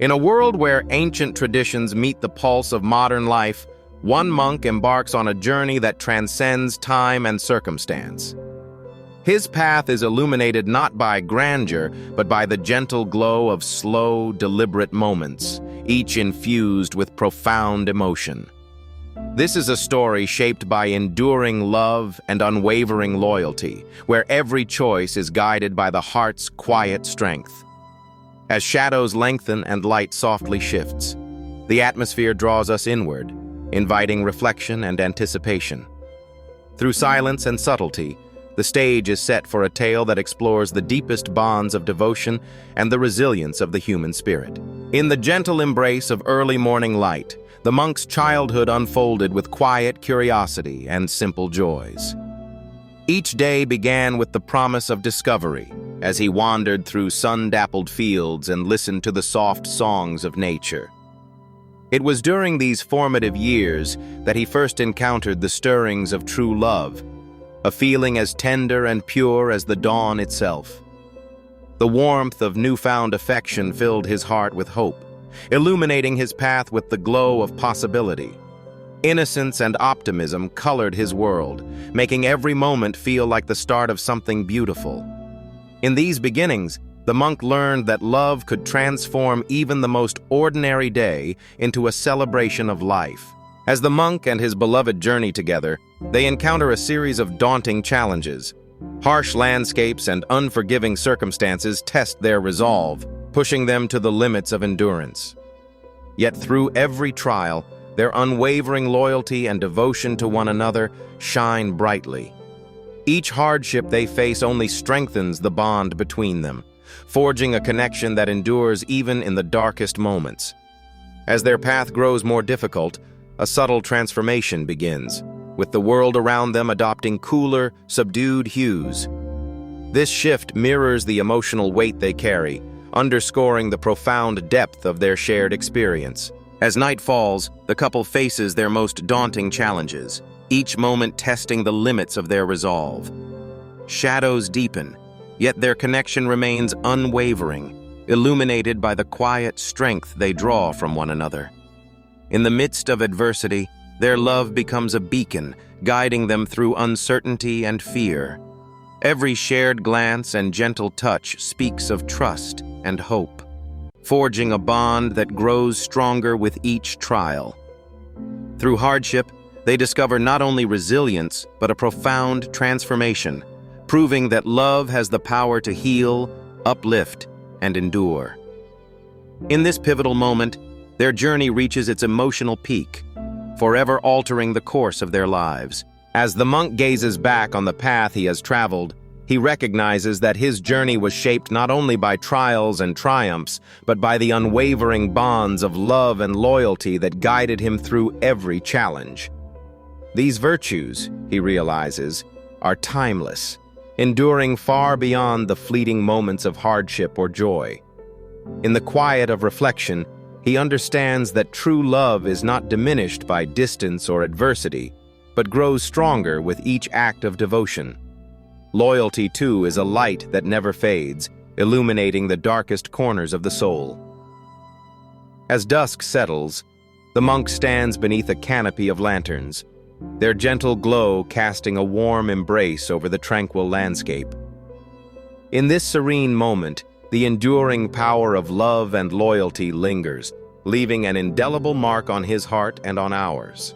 In a world where ancient traditions meet the pulse of modern life, one monk embarks on a journey that transcends time and circumstance. His path is illuminated not by grandeur, but by the gentle glow of slow, deliberate moments, each infused with profound emotion. This is a story shaped by enduring love and unwavering loyalty, where every choice is guided by the heart's quiet strength. As shadows lengthen and light softly shifts, the atmosphere draws us inward, inviting reflection and anticipation. Through silence and subtlety, the stage is set for a tale that explores the deepest bonds of devotion and the resilience of the human spirit. In the gentle embrace of early morning light, the monk's childhood unfolded with quiet curiosity and simple joys. Each day began with the promise of discovery, as he wandered through sun-dappled fields and listened to the soft songs of nature. It was during these formative years that he first encountered the stirrings of true love, a feeling as tender and pure as the dawn itself. The warmth of newfound affection filled his heart with hope, illuminating his path with the glow of possibility. Innocence and optimism colored his world, making every moment feel like the start of something beautiful. In these beginnings, the monk learned that love could transform even the most ordinary day into a celebration of life. As the monk and his beloved journey together, they encounter a series of daunting challenges. Harsh landscapes and unforgiving circumstances test their resolve, pushing them to the limits of endurance. Yet through every trial, their unwavering loyalty and devotion to one another shine brightly. Each hardship they face only strengthens the bond between them, forging a connection that endures even in the darkest moments. As their path grows more difficult, a subtle transformation begins, with the world around them adopting cooler, subdued hues. This shift mirrors the emotional weight they carry, underscoring the profound depth of their shared experience. As night falls, the couple faces their most daunting challenges, each moment testing the limits of their resolve. Shadows deepen, yet their connection remains unwavering, illuminated by the quiet strength they draw from one another. In the midst of adversity, their love becomes a beacon, guiding them through uncertainty and fear. Every shared glance and gentle touch speaks of trust and hope, forging a bond that grows stronger with each trial. Through hardship, they discover not only resilience, but a profound transformation, proving that love has the power to heal, uplift, and endure. In this pivotal moment, their journey reaches its emotional peak, forever altering the course of their lives. As the monk gazes back on the path he has traveled, he recognizes that his journey was shaped not only by trials and triumphs, but by the unwavering bonds of love and loyalty that guided him through every challenge. These virtues, he realizes, are timeless, enduring far beyond the fleeting moments of hardship or joy. In the quiet of reflection, he understands that true love is not diminished by distance or adversity, but grows stronger with each act of devotion. Loyalty, too, is a light that never fades, illuminating the darkest corners of the soul. As dusk settles, the monk stands beneath a canopy of lanterns, their gentle glow casting a warm embrace over the tranquil landscape. In this serene moment, the enduring power of love and loyalty lingers, leaving an indelible mark on his heart and on ours.